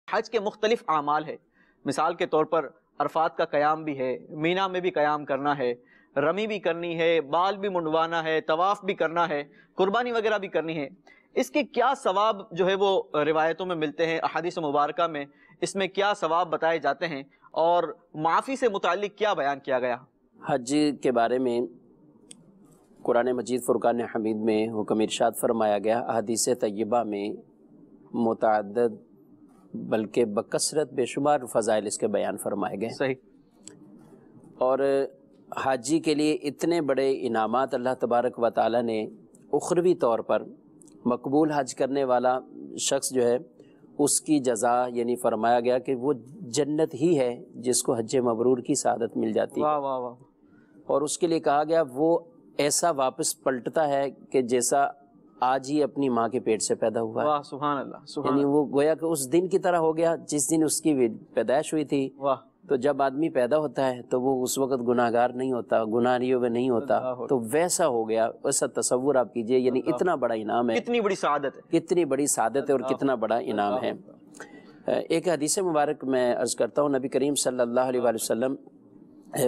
حج کے مختلف اعمال ہے، مثال کے طور پر عرفات کا قیام بھی ہے، مینا میں بھی قیام کرنا ہے، رمی بھی کرنی ہے، بال بھی منڈوانا ہے، طواف بھی کرنا ہے، قربانی وغیرہ بھی کرنی ہے۔ اس کے کیا ثواب جو ہے وہ روایتوں میں ملتے ہیں، احادیث مبارکہ میں اس میں کیا ثواب بتائے جاتے ہیں، اور معافی سے متعلق کیا بیان کیا گیا؟ حج کے بارے میں قرآن مجید فرقان حمید میں حکم ارشاد فرمایا گیا، احادیث طیبہ میں متعدد بلکہ بکثرت بے شمار فضائل اس کے بیان فرمائے گئے۔ صحیح۔ اور حاجی کے لیے اتنے بڑے انعامات اللہ تبارک و تعالی نے اخروی طور پر مقبول حج کرنے والا شخص جو ہے اس کی جزا یعنی فرمایا گیا کہ وہ جنت ہی ہے جس کو حج مبرور کی سعادت مل جاتی ہے۔ واہ واہ واہ۔ اور اس کے لیے کہا گیا وہ ایسا واپس پلٹتا ہے کہ جیسا آج ہی اپنی ماں کے پیٹ سے پیدا ہوا ہے۔ واہ سبحان اللہ سبحان یعنی اللہ۔ وہ گویا کہ اس دن کی طرح ہو گیا جس دن اس کی پیدائش ہوئی تھی۔ واہ۔ تو جب آدمی پیدا ہوتا ہے تو وہ اس وقت گناہگار نہیں ہوتا، گناہیوں میں نہیں ہوتا، تو ویسا ہو گیا۔ ویسا تصور آپ کیجئے، یعنی اتنا بڑا انعام ہے، کتنی بڑی سعادت ہے، کتنی بڑی سعادت ہے اور کتنا بڑا انعام ہے۔ ایک حدیث مبارک میں عرض کرتا ہوں، نبی کریم صلی اللہ علیہ وآلہ وسلم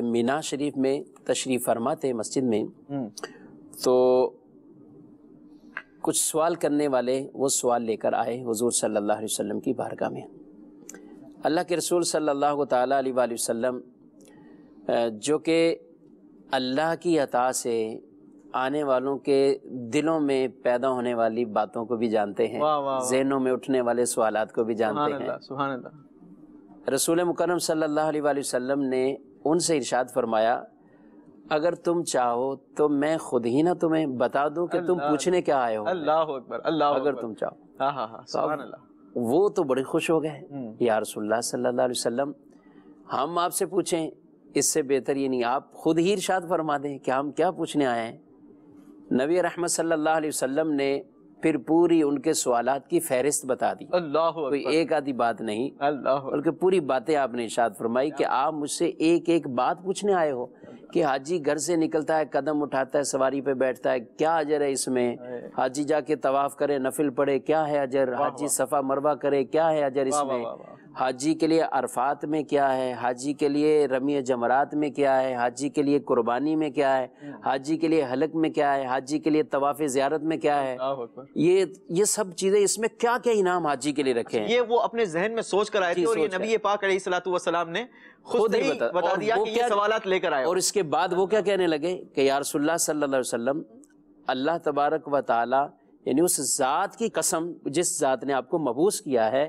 مینا شریف میں تشریف فرما تھے مسجد میں، تو کچھ سوال کرنے والے وہ سوال لے کر آئے حضور صلی اللہ علیہ وسلم کی بارگاہ میں۔ اللہ کے رسول صلی اللہ تعالیٰ علیہ وآلہ وسلم جو کہ اللہ کی عطا سے آنے والوں کے دلوں میں پیدا ہونے والی باتوں کو بھی جانتے ہیں، ذہنوں میں اٹھنے والے سوالات کو بھی جانتے ہیں، سبحان اللہ۔ رسول مکرم صلی اللہ علیہ وآلہ وسلم نے ان سے ارشاد فرمایا، اگر تم چاہو تو میں خود ہی نہ تمہیں بتا دوں کہ تم پوچھنے کیا آئے ہو۔ اللہ اکبر اللہ اکبر۔ اگر تم چاہو۔ ہاں ہاں ہاں سبحان اللہ۔ وہ تو بڑے خوش ہو گئے، یا رسول اللہ صلی اللہ علیہ وسلم ہم آپ سے پوچھیں، اس سے بہتر یہ نہیں آپ خود ہی ارشاد فرما دیں کہ ہم کیا پوچھنے آئے ہیں۔ نبی رحمت صلی اللہ علیہ وسلم نے پھر پوری ان کے سوالات کی فہرست بتا دی، اللہ اکبر، کوئی ایک آدھی بات نہیں، اللہ بلکہ پوری باتیں آپ نے ارشاد فرمائی کہ آپ مجھ سے ایک ایک بات پوچھنے آئے ہو کہ حاجی گھر سے نکلتا ہے، قدم اٹھاتا ہے، سواری پہ بیٹھتا ہے، کیا اجر ہے اس میں؟ حاجی جا کے طواف کرے، نفل پڑھے، کیا ہے اجر؟ حاجی صفا مروہ کرے، کیا ہے اجر اس میں؟ حاجی کے لیے عرفات میں کیا ہے؟ حاجی کے لیے رمی جمرات میں کیا ہے؟ حاجی کے لیے قربانی میں کیا ہے؟ حاجی کے لیے حلق میں کیا ہے؟ حاجی کے لیے طواف زیارت میں کیا ہے؟ یہ سب چیزیں اس میں کیا کیا انعام حاجی کے لیے رکھے ہیں، یہ وہ اپنے ذہن میں سوچ کر آئے تھے، اور یہ نبی پاک علیہ الصلوۃ والسلام نے خود ہی بتا دیا کہ یہ سوالات لے کر آئے۔ اور اس کے بعد وہ کیا کہنے لگے کہ یا رسول اللہ صلی اللہ علیہ وسلم، اللہ تبارک و تعالی یعنی اس ذات کی قسم جس ذات نے آپ کو مبعوث کیا ہے،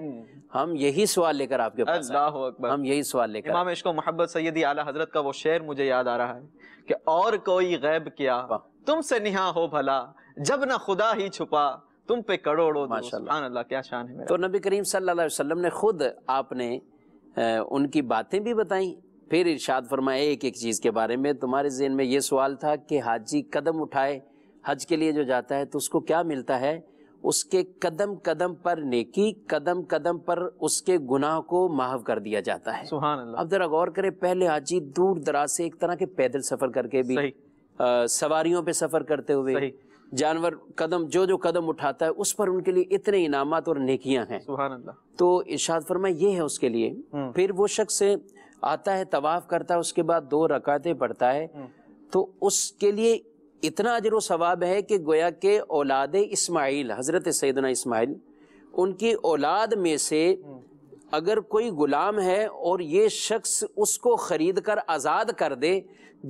ہم یہی سوال لے کر آپ کے پاس اللہ اکبر، ہم یہی سوال لے کر۔ امام عشق و محبت سیدی اعلیٰ حضرت کا وہ شعر مجھے یاد آ رہا ہے کہ اور کوئی غیب کیا تم سے نہاں ہو بھلا، جب نہ خدا ہی چھپا تم پہ کروڑوں درود۔ سبحان اللہ، کیا شان ہے میرا۔ تو نبی کریم صلی اللہ علیہ وسلم نے خود آپ نے ان کی باتیں بھی بتائیں، پھر ارشاد فرمایا ایک ایک چیز کے بارے میں۔ تمہارے ذہن میں یہ سوال تھا کہ حاجی قدم اٹھائے حج کے لیے جو جاتا ہے تو اس کو کیا ملتا ہے؟ اس کے قدم قدم پر نیکی، قدم قدم پر اس کے گناہ کو محو کر دیا جاتا ہے۔ سبحان اللہ۔ اب ذرا غور کرے، پہلے حاجی دور دراز سے ایک طرح کے پیدل سفر کر کے بھی، سواریوں پہ سفر کرتے ہوئے، جانور قدم جو قدم اٹھاتا ہے اس پر ان کے لیے اتنے انعامات اور نیکیاں ہیں۔ سبحان اللہ۔ تو ارشاد فرمایا یہ ہے اس کے لیے۔ پھر وہ شخص آتا ہے، طواف کرتا ہے، اس کے بعد 2 رکعتیں پڑھتا ہے، تو اس کے لیے اتنا اجر و ثواب ہے کہ گویا کہ اولاد اسماعیل، حضرت سیدنا اسماعیل، ان کی اولاد میں سے اگر کوئی غلام ہے اور یہ شخص اس کو خرید کر آزاد کر دے،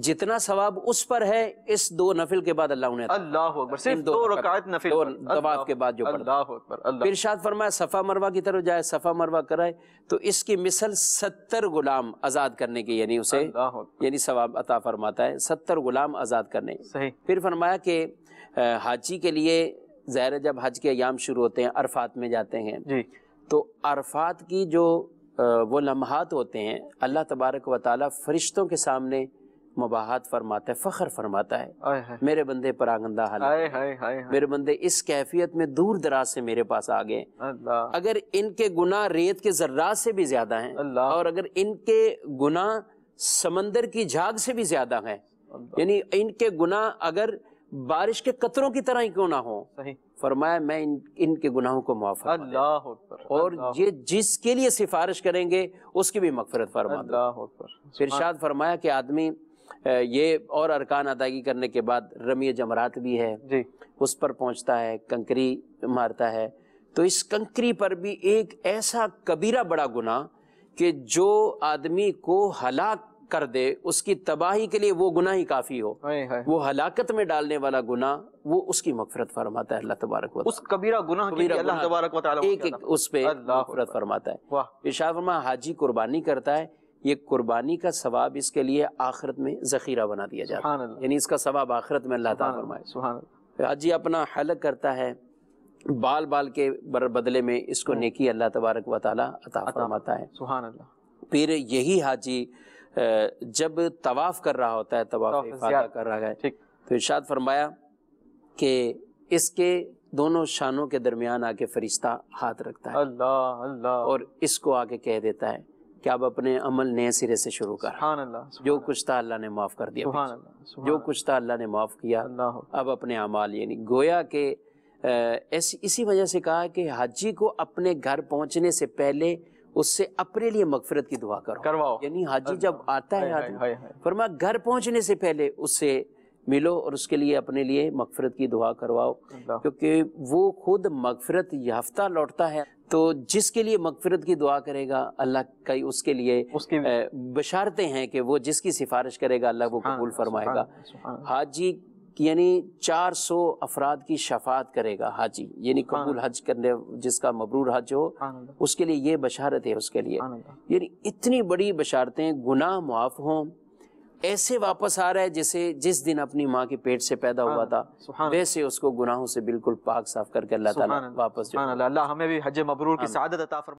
جتنا ثواب اس پر ہے اس 2 نفل کے بعد اللہ انہیں اللہ اکبر، صرف 2 رکعت نفل طواف کے بعد جو پڑھتا۔ اللہ اکبر اللہ۔ پھر ارشاد فرمایا صفا مروہ کی طرف جائے، صفا مروہ کرائے تو اس کی مثل 70 غلام آزاد کرنے کی، یعنی اسے یعنی ثواب عطا فرماتا ہے 70 غلام آزاد کرنے۔ پھر فرمایا کہ حاجی کے لیے ظاہر ہے جب حج کے ایام شروع ہوتے ہیں عرفات میں جاتے ہیں، تو عرفات کی جو وہ لمحات ہوتے ہیں اللہ تبارک و تعالی فرشتوں کے سامنے مباحات فرماتا ہے، فخر فرماتا ہے، میرے بندے پراگندہ حال، میرے بندے اس کیفیت میں دور دراز سے میرے پاس آ گئے، اگر ان کے گناہ ریت کے ذرات سے بھی زیادہ ہیں اور اگر ان کے گناہ سمندر کی جھاگ سے بھی زیادہ ہیں، یعنی ان کے گناہ اگر بارش کے قطروں کی طرح ہی کیوں نہ ہو، فرمایا میں ان کے گناہوں کو معاف فرما دوں، اللہ اکبر، اور یہ جس کے لیے سفارش کریں گے اس کی بھی مغفرت فرما دوں۔ اللہ اکبر۔ پھر ارشاد فرمایا کہ آدمی یہ اور ارکان ادائیگی کرنے کے بعد رمی جمرات بھی ہے، جی، اس پر پہنچتا ہے، کنکری مارتا ہے، تو اس کنکری پر بھی ایک ایسا کبیرہ بڑا گناہ کہ جو آدمی کو ہلاک کر دے، اس کی تباہی کے لیے وہ گناہ ہی کافی ہو، وہ ہلاکت میں ڈالنے والا گناہ، وہ اس کی مغفرت فرماتا ہے اللہ تبارک و تعالی۔ اس کبیرہ گناہ کی اللہ تبارک و تعالی ایک اس پہ مغفرت فرماتا ہے۔ ارشاد فرمایا حاجی قربانی کرتا ہے، یہ قربانی کا ثواب اس کے لیے آخرت میں ذخیرہ بنا دیا جاتا ہے، یعنی اس کا ثواب آخرت میں اللہ تعالیٰ فرمائے۔ حاجی اپنا حلق کرتا ہے، بال بال کے بدلے میں اس کو نیکی اللہ تبارک و تعالیٰ عطا فرماتا ہے۔ سبحان اللہ۔ پھر یہی حاجی جب طواف کر رہا ہوتا ہے، طواف افاضہ کر رہا ہے، تو ارشاد فرمایا کہ اس کے دونوں شانوں کے درمیان آ کے فرشتہ ہاتھ رکھتا ہے، اللہ اللہ، اور اس کو آ کے کہہ دیتا ہے کہ اب اپنے عمل نئے سرے سے شروع کر، سبحان اللہ، جو کچھ تھا اللہ نے معاف کر دیا، سبحان اللہ، جو کچھ تھا اللہ نے معاف کیا، اب اپنے اعمال، یعنی گویا کہ اسی وجہ سے کہا کہ حاجی کو اپنے گھر پہنچنے سے پہلے اس سے اپنے لیے مغفرت کی دعا کرواؤ، یعنی حاجی جب آتا ہے آدمی، فرمایا گھر پہنچنے سے پہلے اس سے ملو اور اس کے لیے اپنے لیے مغفرت کی دعا کرواؤ، کیونکہ وہ خود مغفرت یافتہ لوٹتا ہے، تو جس کے لیے مغفرت کی دعا کرے گا اللہ کا اس کے لیے بشارتیں ہیں کہ وہ جس کی سفارش کرے گا اللہ وہ قبول فرمائے گا۔ حاجی یعنی 400 افراد کی شفاعت کرے گا حاجی، یعنی قبول حج کرنے، جس کا مبرور حج ہو اس کے لیے یہ بشارت ہے، اس کے لیے یعنی اتنی بڑی بشارتیں، گناہ معاف ہوں، ایسے واپس آ رہا ہے جس دن اپنی ماں کے پیٹ سے پیدا ہوا تھا، ویسے اس کو گناہوں سے بالکل پاک صاف کر کے اللہ تعالیٰ واپس۔ اللہ ہمیں بھی حج مبرور کی سعادت عطا فرمائے۔